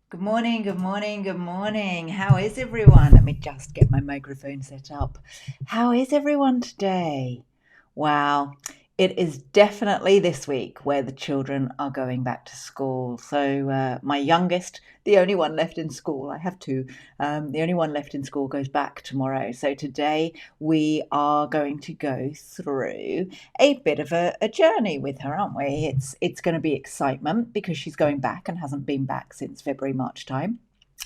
Good morning, good morning, good morning. How is everyone? Let me just get my microphone set up. How is everyone today? Wow, it is definitely this week where the children are going back to school. So, my youngest, the only one left in school, I have two, the only one left in school goes back tomorrow. So, today we are going to go through a bit of a journey with her, aren't we? It's going to be excitement because she's going back and hasn't been back since February, March time.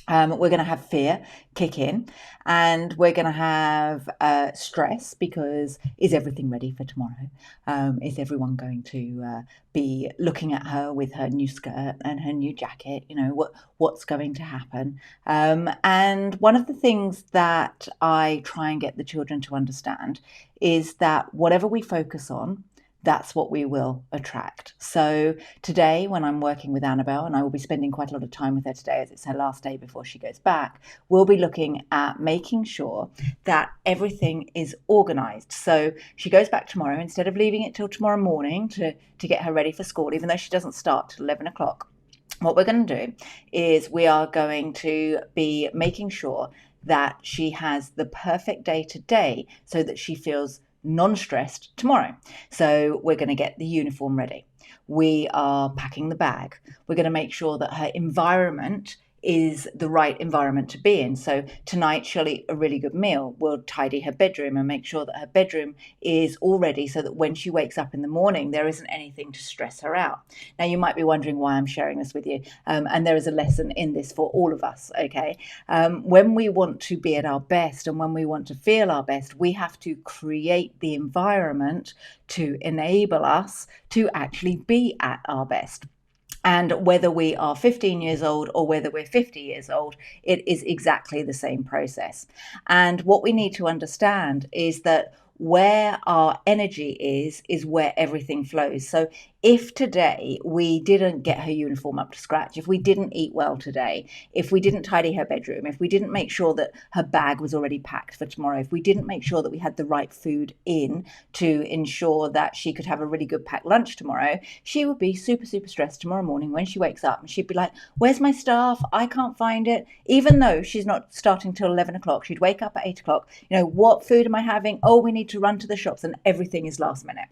We're going to have fear kick in, and we're going to have stress because is everything ready for tomorrow? Is everyone going to be looking at her with her new skirt and her new jacket? You know what's going to happen? And one of the things that I try and get the children to understand is that whatever we focus on, that's what we will attract. So today, when I'm working with Annabelle, and I will be spending quite a lot of time with her today as it's her last day before she goes back, we'll be looking at making sure that everything is organized. So she goes back tomorrow, instead of leaving it till tomorrow morning to get her ready for school, even though she doesn't start till 11 o'clock. What we're going to do is we are going to be making sure that she has the perfect day today so that she feels non-stressed tomorrow. So we're going to get the uniform ready. We are packing the bag. We're going to make sure that her environment is the right environment to be in. So tonight she'll eat a really good meal. We'll tidy her bedroom and make sure that her bedroom is all ready so that when she wakes up in the morning, there isn't anything to stress her out. Now, you might be wondering why I'm sharing this with you. And there is a lesson in this for all of us, okay? When we want to be at our best and when we want to feel our best, we have to create the environment to enable us to actually be at our best. And whether we are 15 years old or whether we're 50 years old, it is exactly the same process. And what we need to understand is that where our energy is where everything flows. So if today we didn't get her uniform up to scratch, if we didn't eat well today, if we didn't tidy her bedroom, if we didn't make sure that her bag was already packed for tomorrow, if we didn't make sure that we had the right food in to ensure that she could have a really good packed lunch tomorrow, she would be super, super stressed tomorrow morning when she wakes up, and she'd be like, where's my stuff? I can't find it. Even though she's not starting till 11 o'clock, she'd wake up at 8 o'clock. What food am I having? Oh, we need to run to the shops, and everything is last minute.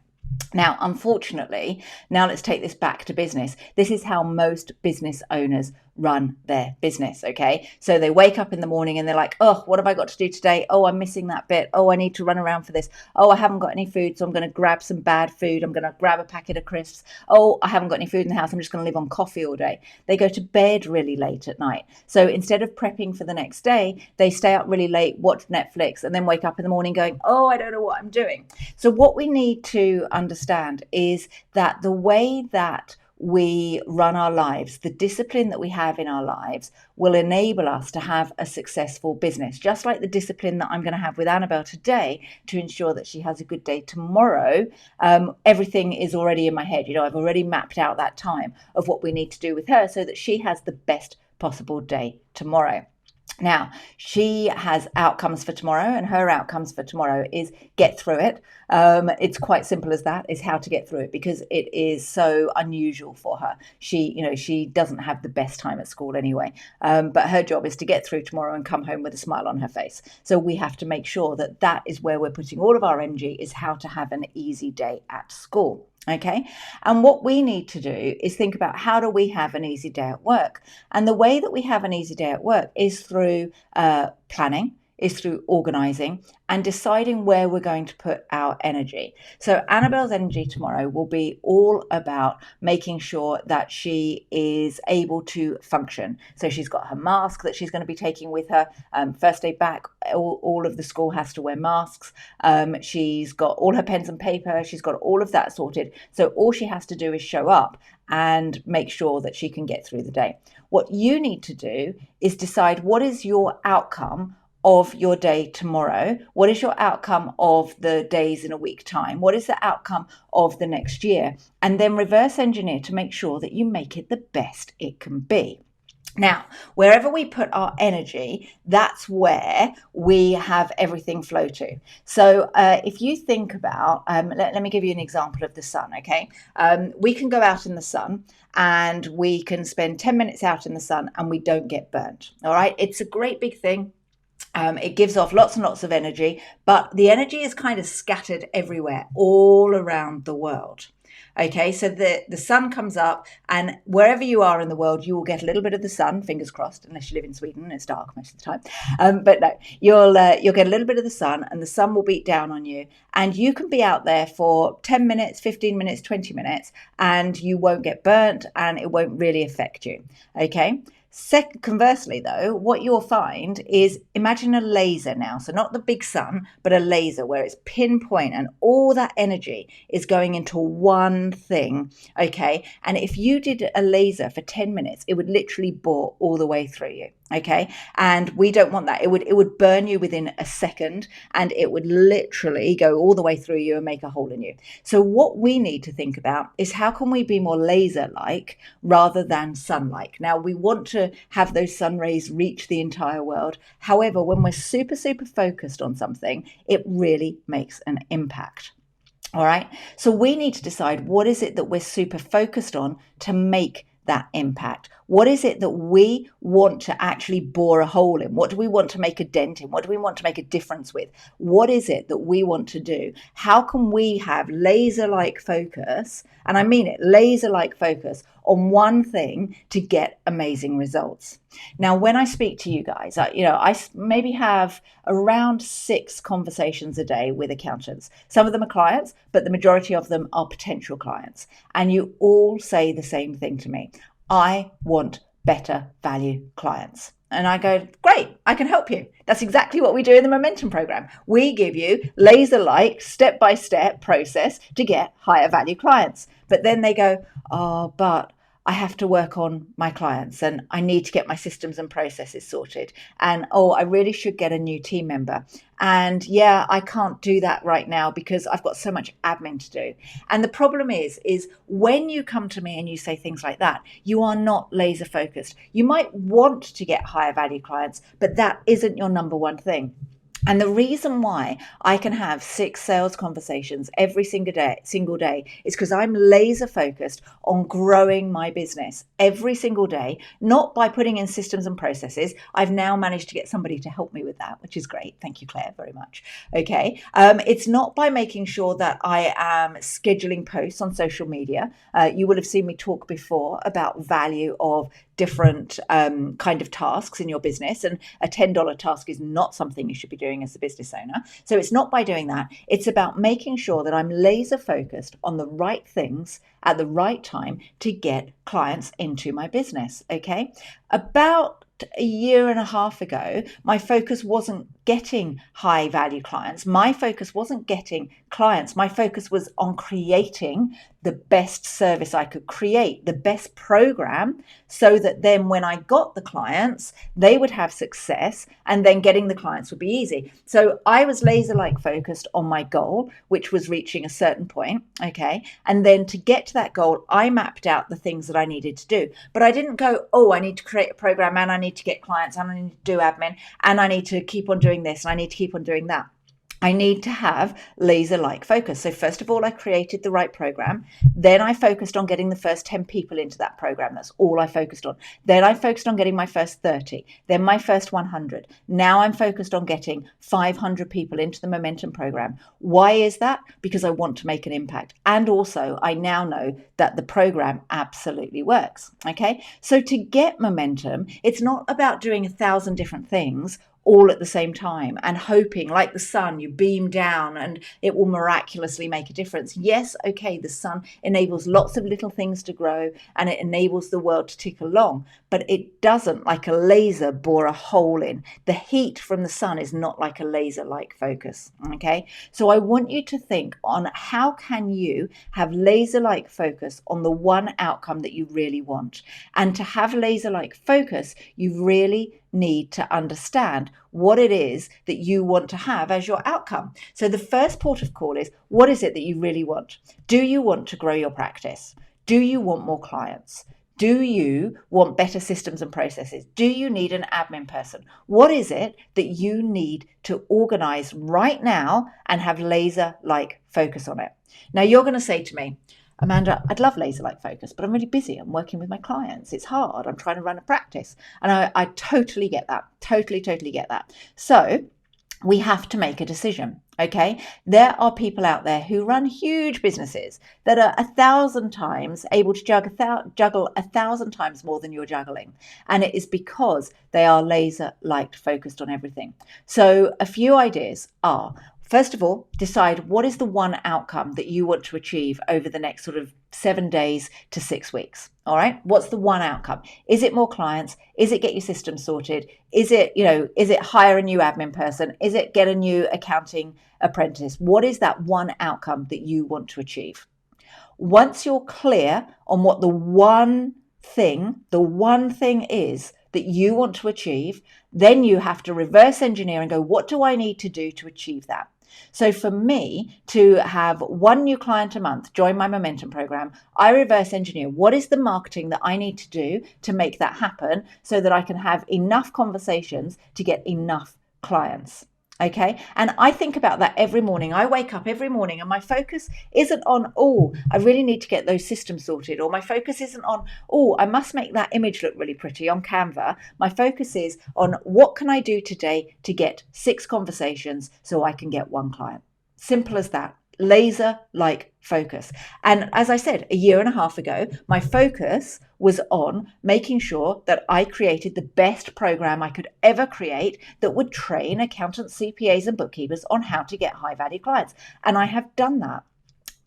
Now, unfortunately, now let's take this back to business. This is how most business owners run their business, okay? So they wake up in the morning and they're like, oh, what have I got to do today? Oh, I'm missing that bit. Oh, I need to run around for this. Oh, I haven't got any food, so I'm going to grab some bad food. I'm going to grab a packet of crisps. Oh, I haven't got any food in the house. I'm just going to live on coffee all day. They go to bed really late at night. So instead of prepping for the next day, they stay up really late, watch Netflix, and then wake up in the morning going, oh, I don't know what I'm doing. So what we need to understand is that the way that we run our lives, the discipline that we have in our lives will enable us to have a successful business, just like the discipline that I'm going to have with Annabelle today to ensure that she has a good day tomorrow. Everything is already in my head. I've already mapped out that time of what we need to do with her so that she has the best possible day tomorrow. Now, she has outcomes for tomorrow, and her outcomes for tomorrow is get through it. It's quite simple as that, is how to get through it, because it is so unusual for her. She doesn't have the best time at school anyway, but her job is to get through tomorrow and come home with a smile on her face. So we have to make sure that that is where we're putting all of our energy, is how to have an easy day at school. Okay. And what we need to do is think about, how do we have an easy day at work? And the way that we have an easy day at work is through planning, is through organizing and deciding where we're going to put our energy. So Annabelle's energy tomorrow will be all about making sure that she is able to function. So she's got her mask that she's going to be taking with her. First day back, all of the school has to wear masks. She's got all her pens and paper. She's got all of that sorted. So all she has to do is show up and make sure that she can get through the day. What you need to do is decide, what is your outcome of your day tomorrow? What is your outcome of the days in a week time? What is the outcome of the next year? And then reverse engineer to make sure that you make it the best it can be. Now, wherever we put our energy, that's where we have everything flow to. So if you think about, let me give you an example of the sun, okay? We can go out in the sun and we can spend 10 minutes out in the sun and we don't get burnt, all right? It's a great big thing. It gives off lots and lots of energy, but the energy is kind of scattered everywhere, all around the world. Okay, so the sun comes up, and wherever you are in the world, you will get a little bit of the sun. Fingers crossed, unless you live in Sweden and it's dark most of the time. But no, you'll get a little bit of the sun, and the sun will beat down on you, and you can be out there for 10 minutes, 15 minutes, 20 minutes, and you won't get burnt, and it won't really affect you. Okay. Conversely, though, what you'll find is, imagine a laser now. So not the big sun, but a laser where it's pinpoint and all that energy is going into one thing. Okay. And if you did a laser for 10 minutes, it would literally bore all the way through you. Okay. And we don't want that. It would burn you within a second, and it would literally go all the way through you and make a hole in you. So what we need to think about is, how can we be more laser-like rather than sun-like? Now, we want to have those sun rays reach the entire world. However, when we're super, super focused on something, it really makes an impact. All right. So we need to decide, what is it that we're super focused on to make that impact? What is it that we want to actually bore a hole in? What do we want to make a dent in? What do we want to make a difference with? What is it that we want to do? How can we have laser-like focus, and I mean it, laser-like focus on one thing to get amazing results? Now, when I speak to you guys, I maybe have around 6 conversations a day with accountants. Some of them are clients, but the majority of them are potential clients. And you all say the same thing to me: I want better value clients. And I go, great, I can help you. That's exactly what we do in the Momentum program. We give you laser-like, step-by-step process to get higher value clients. But then they go, oh, but I have to work on my clients, and I need to get my systems and processes sorted. And, oh, I really should get a new team member. And yeah, I can't do that right now because I've got so much admin to do. And the problem is when you come to me and you say things like that, you are not laser focused. You might want to get higher value clients, but that isn't your number one thing. And the reason why I can have 6 sales conversations every single day is because I'm laser focused on growing my business every single day, not by putting in systems and processes. I've now managed to get somebody to help me with that, which is great. Thank you, Claire, very much. Okay. It's not by making sure that I am scheduling posts on social media. You will have seen me talk before about value of different kind of tasks in your business, and a $10 task is not something you should be doing as a business owner. So it's not by doing that. It's about making sure that I'm laser focused on the right things at the right time to get clients into my business. Okay. About a year and a half ago, my focus wasn't getting high value clients. My focus wasn't getting clients. My focus was on creating the best service I could create, the best program, so that then when I got the clients, they would have success, and then getting the clients would be easy. So I was laser-like focused on my goal, which was reaching a certain point. Okay. And then to get to that goal, I mapped out the things that I needed to do. But I didn't go, oh, I need to create a program, and I need to get clients, and I need to do admin, and I need to keep on doing this, and I need to keep on doing that. I need to have laser-like focus. So first of all, I created the right program. Then I focused on getting the first 10 people into that program. That's all I focused on. Then I focused on getting my first 30, then my first 100. Now I'm focused on getting 500 people into the Momentum program. Why is that? Because I want to make an impact. And also, I now know that the program absolutely works. Okay. So to get momentum, it's not about doing 1,000 different things all at the same time and hoping, like the sun, you beam down and it will miraculously make a difference. Yes, okay, the sun enables lots of little things to grow and it enables the world to tick along, but it doesn't, like a laser, bore a hole in. The heat from the sun is not like a laser-like focus, okay? So I want you to think on, how can you have laser-like focus on the one outcome that you really want? And to have laser-like focus, you really need to understand what it is that you want to have as your outcome. So the first port of call is, what is it that you really want? Do you want to grow your practice? Do you want more clients? Do you want better systems and processes? Do you need an admin person? What is it that you need to organize right now and have laser-like focus on it? Now, you're going to say to me, Amanda, I'd love laser-like focus, but I'm really busy. I'm working with my clients. It's hard. I'm trying to run a practice. And I totally get that. Totally get that. So we have to make a decision. Okay, there are people out there who run huge businesses that are 1,000 times able to juggle 1,000 times more than you're juggling. And it is because they are laser-like focused on everything. So a few ideas are, first of all, decide what is the one outcome that you want to achieve over the next sort of 7 days to 6 weeks. All right. What's the one outcome? Is it more clients? Is it get your system sorted? Is it, is it hire a new admin person? Is it get a new accounting apprentice? What is that one outcome that you want to achieve? Once you're clear on what the one thing is that you want to achieve, then you have to reverse engineer and go, what do I need to do to achieve that? So for me to have one new client a month join my momentum program, I reverse engineer what is the marketing that I need to do to make that happen so that I can have enough conversations to get enough clients. Okay. And I think about that every morning. I wake up every morning and my focus isn't on, oh, I really need to get those systems sorted. Or my focus isn't on, oh, I must make that image look really pretty on Canva. My focus is on what can I do today to get 6 conversations so I can get 1 client. Simple as that. Laser-like focus. And as I said, a year and a half ago, my focus was on making sure that I created the best program I could ever create that would train accountants, CPAs, and bookkeepers on how to get high-value clients. And I have done that.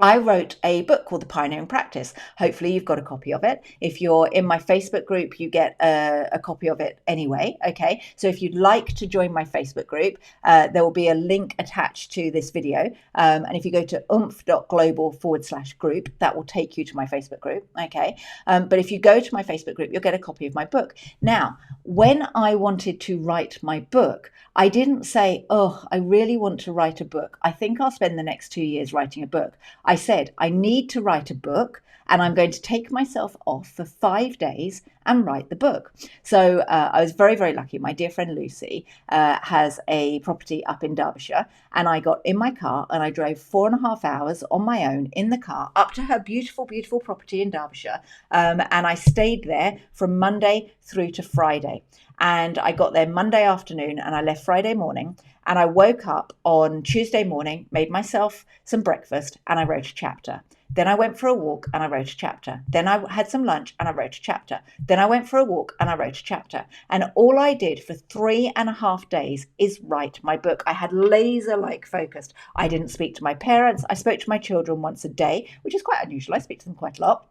I wrote a book called The Pioneering Practice. Hopefully you've got a copy of it. If you're in my Facebook group, you get a copy of it anyway. Okay. So if you'd like to join my Facebook group, there will be a link attached to this video. And if you go to Oomph.Global/group, that will take you to my Facebook group. Okay. But if you go to my Facebook group, you'll get a copy of my book. Now, when I wanted to write my book, I didn't say, oh, I really want to write a book. I think I'll spend the next 2 years writing a book. I said, I need to write a book and I'm going to take myself off for 5 days and write the book. So I was very, very lucky. My dear friend Lucy has a property up in Derbyshire, and I got in my car and I drove 4.5 hours on my own in the car up to her beautiful, beautiful property in Derbyshire. And I stayed there from Monday through to Friday. And I got there Monday afternoon and I left Friday morning. And I woke up on Tuesday morning, made myself some breakfast, and I wrote a chapter. Then I went for a walk and I wrote a chapter. Then I had some lunch and I wrote a chapter. Then I went for a walk and I wrote a chapter. And all I did for 3.5 days is write my book. I had laser-like focused. I didn't speak to my parents. I spoke to my children once a day, which is quite unusual. I speak to them quite a lot.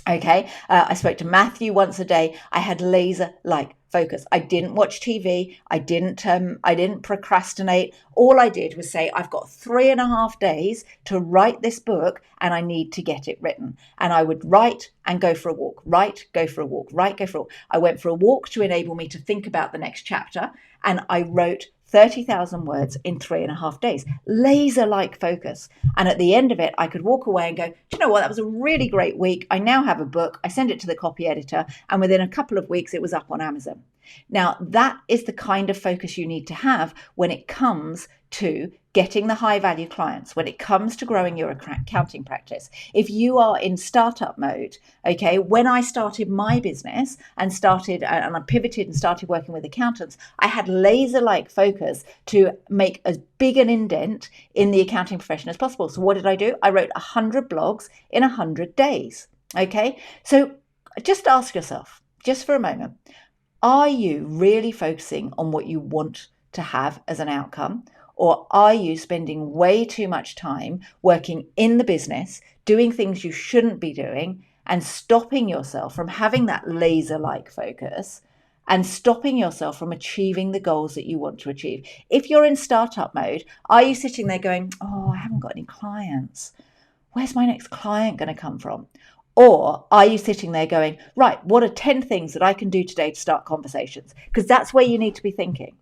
Okay. I spoke to Matthew once a day. I had laser-like focus. I didn't watch TV. I didn't procrastinate. All I did was say, I've got 3.5 days to write this book and I need to get it written. And I would write and go for a walk, write, go for a walk, write, go for a walk. I went for a walk to enable me to think about the next chapter. And I wrote 30,000 words in 3.5 days, laser-like focus. And at the end of it, I could walk away and go, do you know what? That was a really great week. I now have a book. I send it to the copy editor. And within a couple of weeks, it was up on Amazon. Now, that is the kind of focus you need to have when it comes to getting the high value clients, when it comes to growing your accounting practice. If you are in startup mode, okay, when I started my business and I pivoted and started working with accountants, I had laser-like focus to make as big an indent in the accounting profession as possible. So what did I do? I wrote 100 blogs in 100 days. Okay, so just ask yourself, just for a moment, are you really focusing on what you want to have as an outcome? Or are you spending way too much time working in the business, doing things you shouldn't be doing, and stopping yourself from having that laser-like focus and stopping yourself from achieving the goals that you want to achieve? If you're in startup mode, are you sitting there going, oh, I haven't got any clients. Where's my next client going to come from? Or are you sitting there going, right, what are 10 things that I can do today to start conversations? Because that's where you need to be thinking.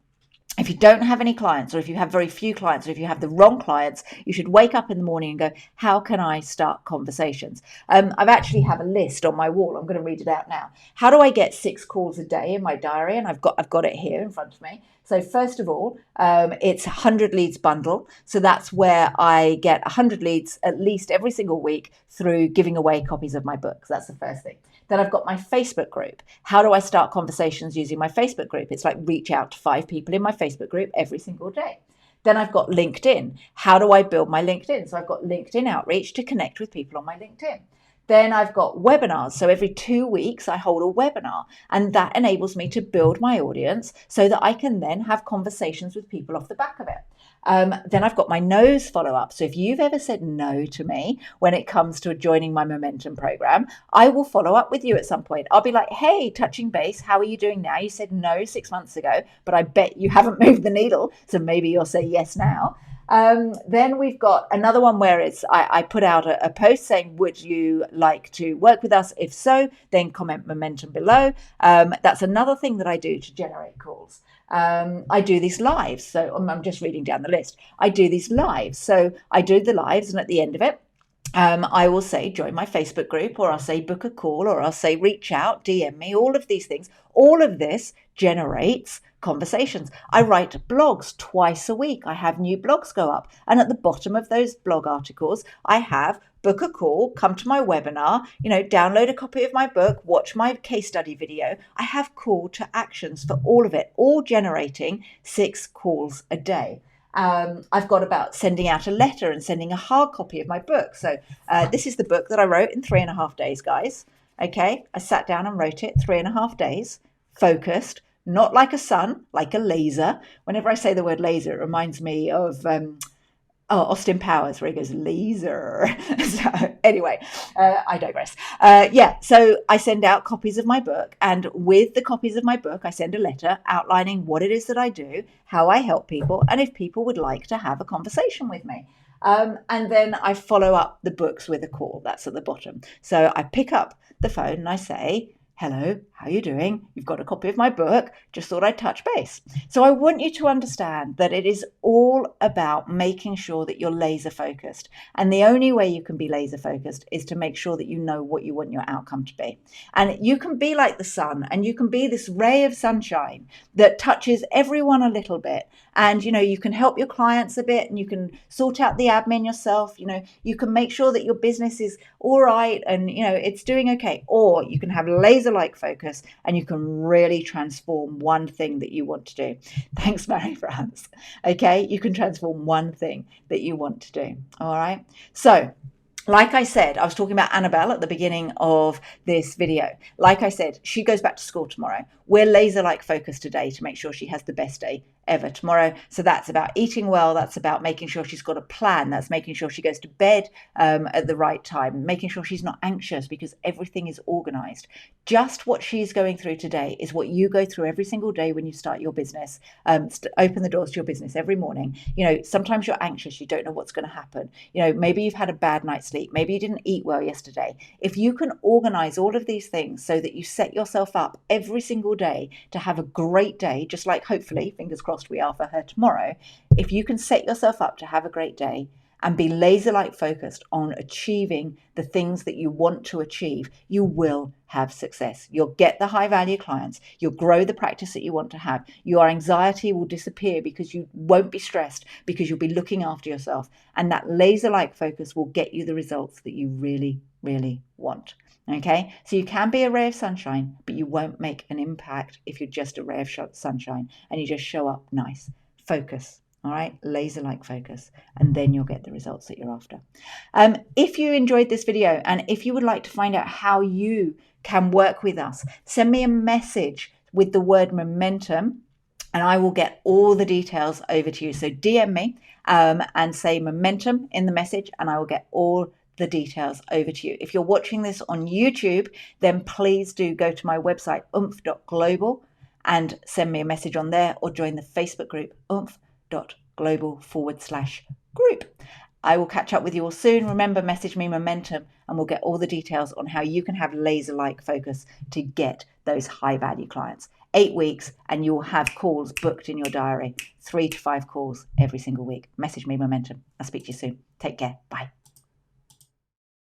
If If you don't have any clients, or if you have very few clients, or if you have the wrong clients, you should wake up in the morning and go, how can I start conversations? I've actually have a list on my wall. I'm going to read it out now. How do I get 6 calls a day in my diary? And I've got it here in front of me. So first of all, it's 100 leads bundle. So that's where I get 100 leads at least every single week through giving away copies of my books. That's the first thing. Then I've got my Facebook group. How do I start conversations using my Facebook group? It's like reach out to 5 people in my Facebook group every single day. Then I've got LinkedIn. How do I build my LinkedIn? So I've got LinkedIn outreach to connect with people on my LinkedIn. Then I've got webinars. So every 2 weeks, I hold a webinar, and that enables me to build my audience so that I can then have conversations with people off the back of it. Then I've got my no's follow up. So if you've ever said no to me when it comes to joining my momentum program, I will follow up with you at some point. I'll be like, hey, touching base, how are you doing now? You said no 6 months ago, but I bet you haven't moved the needle. So maybe you'll say yes now. Then we've got another one where I put out a post saying, would you like to work with us? If so, then comment momentum below. That's another thing that I do to generate calls. I do these lives. So I'm just reading down the list. I do these lives. So I do the lives, and at the end of it, I will say, join my Facebook group, or I'll say, book a call, or I'll say, reach out, DM me, all of these things. All of this generates conversations. I write blogs twice a week. I have new blogs go up. And at the bottom of those blog articles, I have book a call, come to my webinar, download a copy of my book, watch my case study video. I have call to actions for all of it, all generating 6 calls a day. I've got about sending out a letter and sending a hard copy of my book. So this is the book that I wrote in 3.5 days, guys. Okay, I sat down and wrote it 3.5 days, focused, not like a sun, like a laser. Whenever I say the word laser, it reminds me of Austin Powers, where he goes laser. So anyway, I digress. So I send out copies of my book, and with the copies of my book, I send a letter outlining what it is that I do, how I help people, and if people would like to have a conversation with me. And then I follow up the books with a call. That's at the bottom. So I pick up the phone and I say, hello, how are you doing? You've got a copy of my book. Just thought I'd touch base. So I want you to understand that it is all about making sure that you're laser focused. And the only way you can be laser focused is to make sure that you know what you want your outcome to be. And you can be like the sun, and you can be this ray of sunshine that touches everyone a little bit. And, you can help your clients a bit, and you can sort out the admin yourself. You can make sure that your business is all right and, it's doing okay. Or you can have laser-like focus, and you can really transform one thing that you want to do. Thanks, Mary France. Okay, you can transform one thing that you want to do. All right. So, like I said, I was talking about Annabelle at the beginning of this video. Like I said, she goes back to school tomorrow. We're laser-like focused today to make sure she has the best day ever tomorrow. So that's about eating well. That's about making sure she's got a plan. That's making sure she goes to bed at the right time, making sure she's not anxious because everything is organized. Just what she's going through today is what you go through every single day when you start your business, open the doors to your business every morning. Sometimes you're anxious. You don't know what's going to happen. Maybe you've had a bad night's sleep. Maybe you didn't eat well yesterday. If you can organize all of these things so that you set yourself up every single day to have a great day, just like hopefully, fingers crossed, we are for her tomorrow. If you can set yourself up to have a great day and be laser-like focused on achieving the things that you want to achieve, you will have success. You'll get the high-value clients. You'll grow the practice that you want to have. Your anxiety will disappear because you won't be stressed, because you'll be looking after yourself. And that laser-like focus will get you the results that you really, really want. Okay, so you can be a ray of sunshine, but you won't make an impact if you're just a ray of sunshine and you just show up nice. Focus. All right, laser-like focus, and then you'll get the results that you're after. If you enjoyed this video, and if you would like to find out how you can work with us, send me a message with the word momentum, and I will get all the details over to you. So DM me and say momentum in the message, and I will get all the details over to you. If you're watching this on YouTube, then please do go to my website, Oomph.Global, and send me a message on there, or join the Facebook group, Oomph.Global/group. I will catch up with you all soon. Remember, message me momentum, and we'll get all the details on how you can have laser-like focus to get those high-value clients. 8 weeks, and you'll have calls booked in your diary. 3 to 5 calls every single week. Message me momentum. I'll speak to you soon. Take care. Bye.